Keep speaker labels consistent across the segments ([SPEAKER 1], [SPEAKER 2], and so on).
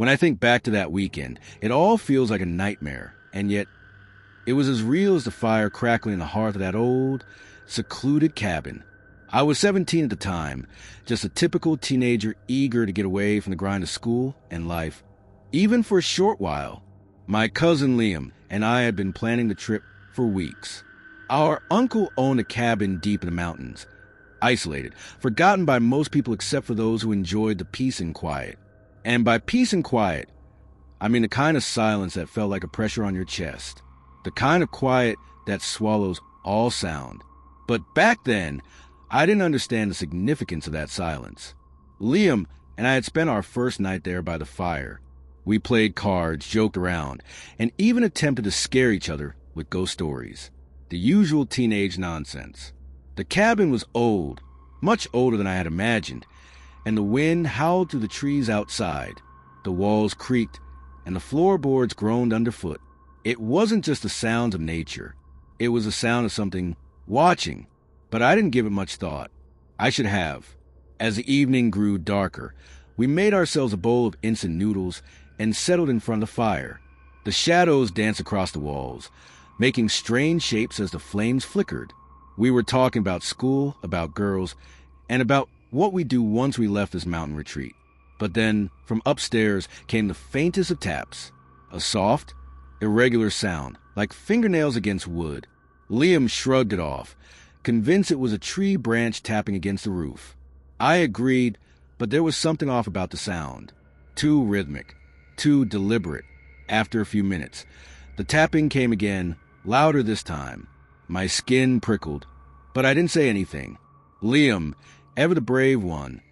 [SPEAKER 1] When I think back to that weekend, it all feels like a nightmare, and yet it was as real as the fire crackling in the hearth of that old, secluded cabin. I was 17 at the time, just a typical teenager eager to get away from the grind of school and life, even for a short while. My cousin Liam and I had been planning the trip for weeks. Our uncle owned a cabin deep in the mountains, isolated, forgotten by most people except for those who enjoyed the peace and quiet. And by peace and quiet, I mean the kind of silence that felt like a pressure on your chest. The kind of quiet that swallows all sound. But back then, I didn't understand the significance of that silence. Liam and I had spent our first night there by the fire. We played cards, joked around, and even attempted to scare each other with ghost stories. The usual teenage nonsense. The cabin was old, much older than I had imagined, and the wind howled through the trees outside. The walls creaked, and the floorboards groaned underfoot. It wasn't just the sounds of nature. It was the sound of something watching, but I didn't give it much thought. I should have. As the evening grew darker, we made ourselves a bowl of instant noodles and settled in front of the fire. The shadows danced across the walls, making strange shapes as the flames flickered. We were talking about school, about girls, and about what we'd do once we left this mountain retreat. But then, from upstairs came the faintest of taps, a soft, irregular sound, like fingernails against wood. Liam shrugged it off, convinced it was a tree branch tapping against the roof. I agreed, but there was something off about the sound. Too rhythmic, too deliberate. After a few minutes, the tapping came again, louder this time. My skin prickled, but I didn't say anything. Liam, ever the brave one,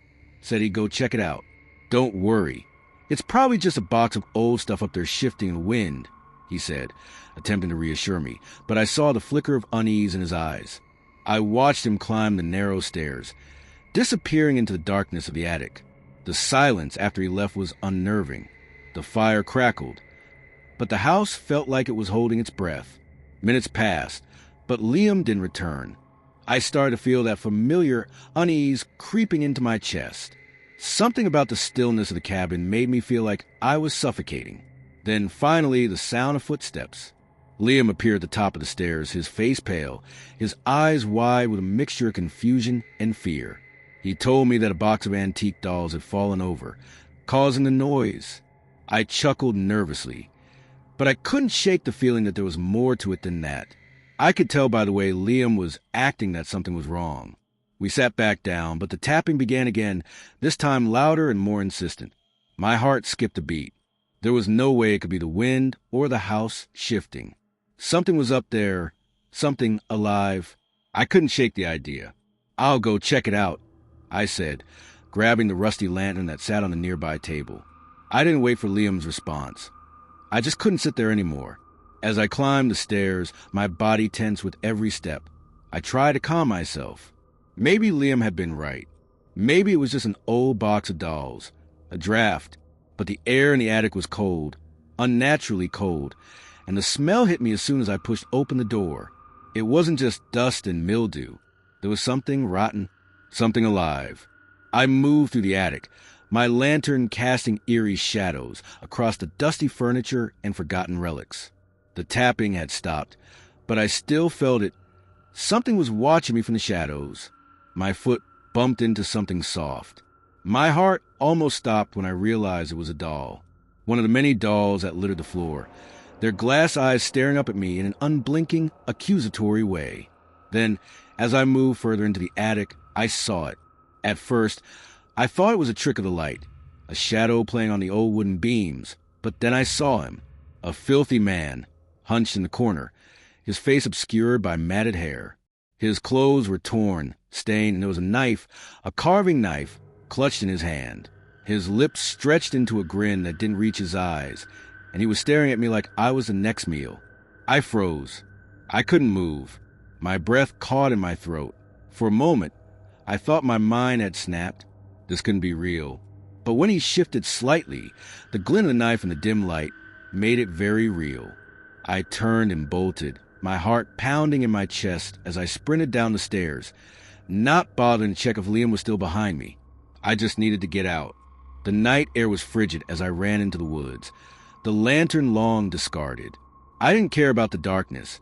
[SPEAKER 1] said he'd go check it out. Don't worry. It's probably just a box of old stuff up there shifting in the wind, he said, attempting to reassure me, but I saw the flicker of unease in his eyes. I watched him climb the narrow stairs, disappearing into the darkness of the attic. The silence after he left was unnerving. The fire crackled, but the house felt like it was holding its breath. Minutes passed, but Liam didn't return. I started to feel that familiar unease creeping into my chest. Something about the stillness of the cabin made me feel like I was suffocating. Then finally, the sound of footsteps. Liam appeared at the top of the stairs, his face pale, his eyes wide with a mixture of confusion and fear. He told me that a box of antique dolls had fallen over, causing the noise. I chuckled nervously, but I couldn't shake the feeling that there was more to it than that. I could tell by the way Liam was acting that something was wrong. We sat back down, but the tapping began again, this time louder and more insistent. My heart skipped a beat. There was no way it could be the wind or the house shifting. Something was up there, something alive. I couldn't shake the idea. I'll go check it out, I said, grabbing the rusty lantern that sat on the nearby table. I didn't wait for Liam's response. I just couldn't sit there anymore. As I climbed the stairs, my body tensed with every step. I tried to calm myself. Maybe Liam had been right. Maybe it was just an old box of dolls, a draft, but the air in the attic was cold, unnaturally cold, and the smell hit me as soon as I pushed open the door. It wasn't just dust and mildew. There was something rotten, something alive. I moved through the attic, my lantern casting eerie shadows across the dusty furniture and forgotten relics. The tapping had stopped, but I still felt it. Something was watching me from the shadows. My foot bumped into something soft. My heart almost stopped when I realized it was a doll. One of the many dolls that littered the floor, their glass eyes staring up at me in an unblinking, accusatory way. Then, as I moved further into the attic, I saw it. At first, I thought it was a trick of the light, a shadow playing on the old wooden beams, but then I saw him, a filthy man, hunched in the corner, his face obscured by matted hair. His clothes were torn, stained, and there was a knife, a carving knife, clutched in his hand. His lips stretched into a grin that didn't reach his eyes, and he was staring at me like I was the next meal. I froze. I couldn't move. My breath caught in my throat. For a moment, I thought my mind had snapped. This couldn't be real. But when he shifted slightly, the glint of the knife in the dim light made it very real. I turned and bolted, my heart pounding in my chest as I sprinted down the stairs, not bothering to check if Liam was still behind me. I just needed to get out. The night air was frigid as I ran into the woods, the lantern long discarded. I didn't care about the darkness,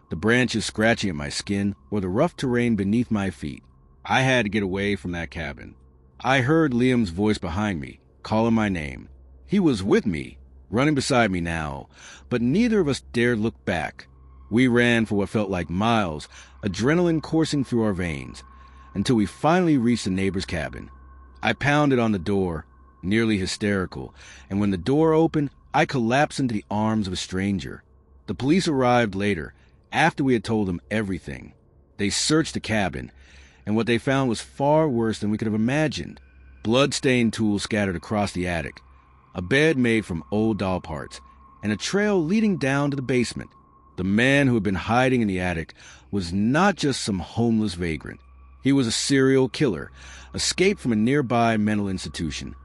[SPEAKER 1] the branches scratching at my skin, or the rough terrain beneath my feet. I had to get away from that cabin. I heard Liam's voice behind me, calling my name. He was with me, running beside me now, but neither of us dared look back. We ran for what felt like miles, adrenaline coursing through our veins, until we finally reached the neighbor's cabin. I pounded on the door, nearly hysterical, and when the door opened, I collapsed into the arms of a stranger. The police arrived later, after we had told them everything. They searched the cabin, and what they found was far worse than we could have imagined. Blood-stained tools scattered across the attic, a bed made from old doll parts, and a trail leading down to the basement. The man who had been hiding in the attic was not just some homeless vagrant. He was a serial killer, escaped from a nearby mental institution.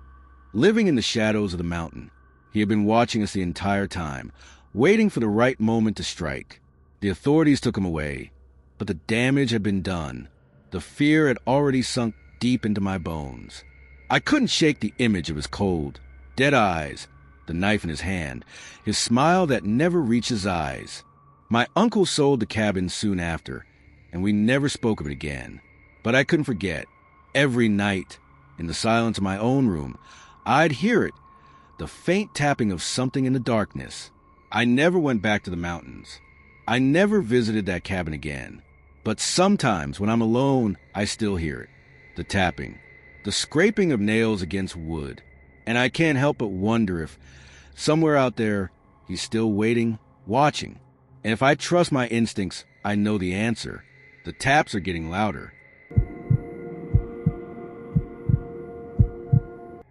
[SPEAKER 1] Living in the shadows of the mountain, he had been watching us the entire time, waiting for the right moment to strike. The authorities took him away, but the damage had been done. The fear had already sunk deep into my bones. I couldn't shake the image of his cold, dead eyes, the knife in his hand, his smile that never reached his eyes. My uncle sold the cabin soon after, and we never spoke of it again. But I couldn't forget. Every night, in the silence of my own room, I'd hear it, the faint tapping of something in the darkness. I never went back to the mountains. I never visited that cabin again. But sometimes, when I'm alone, I still hear it. The tapping, the scraping of nails against wood. And I can't help but wonder if, somewhere out there, he's still waiting, watching. And if I trust my instincts, I know the answer. The taps are getting louder.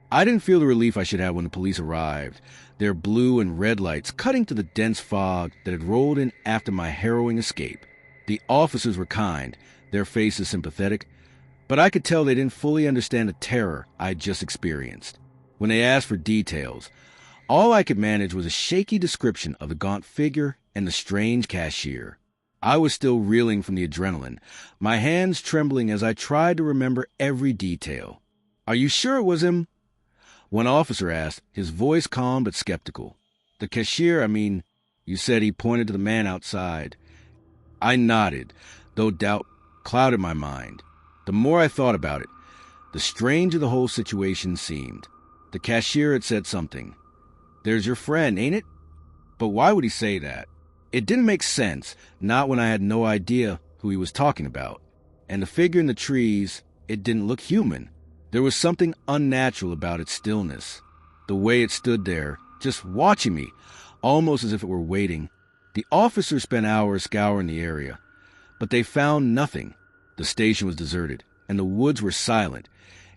[SPEAKER 1] I didn't feel the relief I should have when the police arrived, their blue and red lights cutting to the dense fog that had rolled in after my harrowing escape. The officers were kind, their faces sympathetic, but I could tell they didn't fully understand the terror I'd just experienced. When they asked for details, all I could manage was a shaky description of the gaunt figure and the strange cashier. I was still reeling from the adrenaline, my hands trembling as I tried to remember every detail. "Are you sure it was him?" One officer asked, his voice calm but skeptical. "The cashier, you said he pointed to the man outside." I nodded, though doubt clouded my mind. The more I thought about it, the stranger the whole situation seemed. The cashier had said something. "There's your friend, ain't it?" But why would he say that? It didn't make sense, not when I had no idea who he was talking about. And the figure in the trees, it didn't look human. There was something unnatural about its stillness. The way it stood there, just watching me, almost as if it were waiting. The officers spent hours scouring the area, but they found nothing. The station was deserted, and the woods were silent,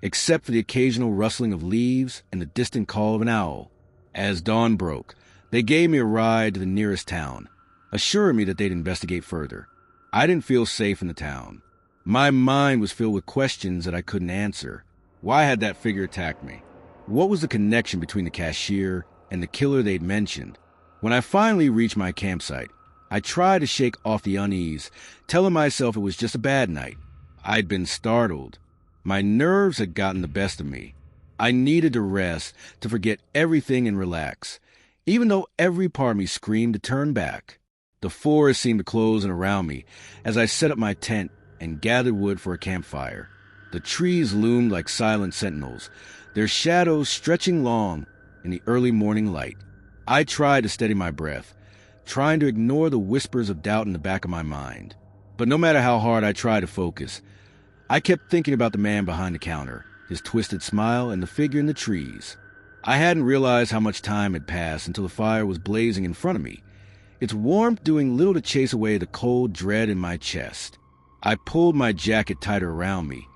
[SPEAKER 1] except for the occasional rustling of leaves and the distant call of an owl. As dawn broke, they gave me a ride to the nearest town, assuring me that they'd investigate further. I didn't feel safe in the town. My mind was filled with questions that I couldn't answer. Why had that figure attacked me? What was the connection between the cashier and the killer they'd mentioned? When I finally reached my campsite, I tried to shake off the unease, telling myself it was just a bad night. I'd been startled. My nerves had gotten the best of me. I needed to rest, to forget everything and relax, even though every part of me screamed to turn back. The forest seemed to close in around me as I set up my tent and gathered wood for a campfire. The trees loomed like silent sentinels, their shadows stretching long in the early morning light. I tried to steady my breath, trying to ignore the whispers of doubt in the back of my mind. But no matter how hard I tried to focus, I kept thinking about the man behind the counter, his twisted smile, and the figure in the trees. I hadn't realized how much time had passed until the fire was blazing in front of me, its warmth doing little to chase away the cold dread in my chest. I pulled my jacket tighter around me,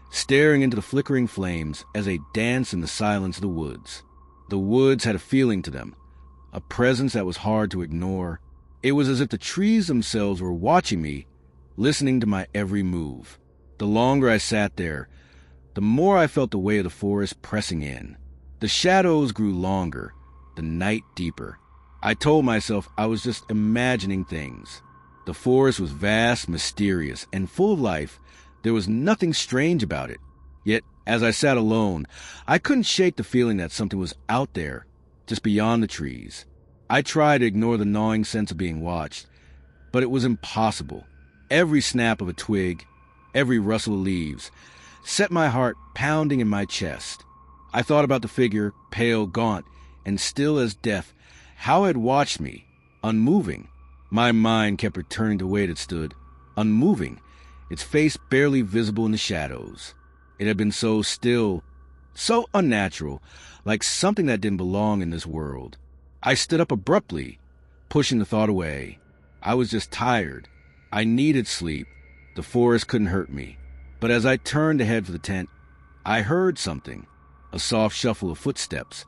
[SPEAKER 1] staring into the flickering flames as they danced in the silence of the woods. The woods had a feeling to them, a presence that was hard to ignore. It was as if the trees themselves were watching me, listening to my every move. The longer I sat there, the more I felt the weight of the forest pressing in. The shadows grew longer, the night deeper. I told myself I was just imagining things. The forest was vast, mysterious, and full of life. There was nothing strange about it. Yet As I sat alone, I couldn't shake the feeling that something was out there, just beyond the trees. I tried to ignore the gnawing sense of being watched, but it was impossible. Every snap of a twig, every rustle of leaves, set my heart pounding in my chest. I thought about the figure, pale, gaunt, and still as death, how it had watched me, unmoving. My mind kept returning to where it stood, unmoving, its face barely visible in the shadows. It had been so still, so unnatural, like something that didn't belong in this world. I stood up abruptly, pushing the thought away. I was just tired. I needed sleep. The forest couldn't hurt me. But as I turned to head for the tent, I heard something. A soft shuffle of footsteps.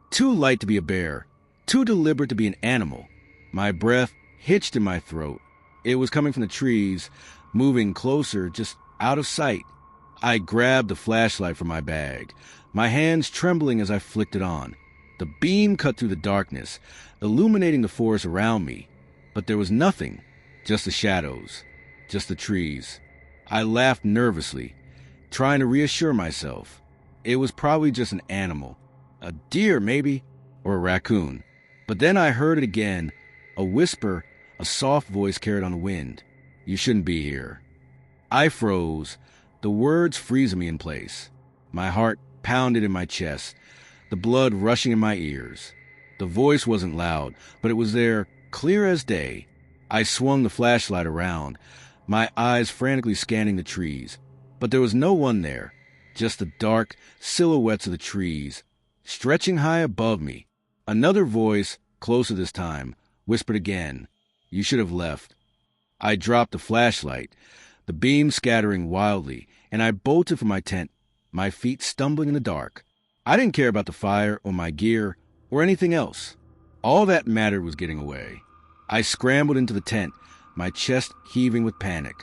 [SPEAKER 1] Too light to be a bear. Too deliberate to be an animal. My breath hitched in my throat. It was coming from the trees, moving closer, just out of sight. I grabbed the flashlight from my bag, my hands trembling as I flicked it on. The beam cut through the darkness, illuminating the forest around me. But there was nothing, just the shadows, just the trees. I laughed nervously, trying to reassure myself. It was probably just an animal, a deer maybe, or a raccoon. But then I heard it again, a whisper, a soft voice carried on the wind. You shouldn't be here. I froze, the words freezing me in place. My heart pounded in my chest, the blood rushing in my ears. The voice wasn't loud, but it was there, clear as day. I swung the flashlight around, my eyes frantically scanning the trees. But there was no one there, just the dark silhouettes of the trees, stretching high above me. Another voice, closer this time, whispered again, You should have left. I dropped the flashlight, the beam scattering wildly, and I bolted for my tent, my feet stumbling in the dark. I didn't care about the fire or my gear or anything else. All that mattered was getting away. I scrambled into the tent, my chest heaving with panic.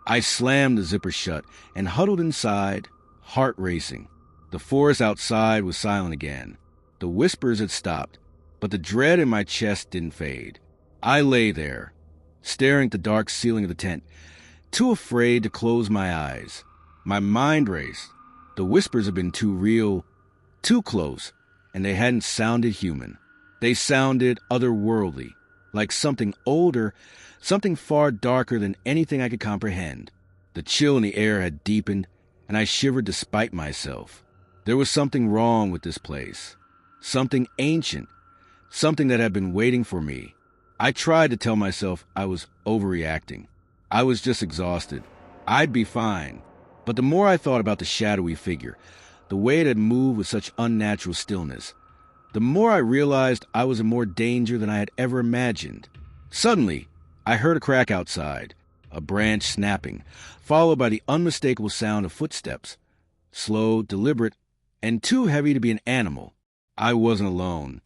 [SPEAKER 1] I slammed the zipper shut and huddled inside, heart racing. The forest outside was silent again. The whispers had stopped, but the dread in my chest didn't fade. I lay there, staring at the dark ceiling of the tent, too afraid to close my eyes. My mind raced. The whispers had been too real, too close, and they hadn't sounded human. They sounded otherworldly, like something older, something far darker than anything I could comprehend. The chill in the air had deepened, and I shivered despite myself. There was something wrong with this place. Something ancient, something that had been waiting for me. I tried to tell myself I was overreacting. I was just exhausted. I'd be fine. But the more I thought about the shadowy figure, the way it had moved with such unnatural stillness, the more I realized I was in more danger than I had ever imagined. Suddenly, I heard a crack outside, a branch snapping, followed by the unmistakable sound of footsteps, slow, deliberate, and too heavy to be an animal. I wasn't alone.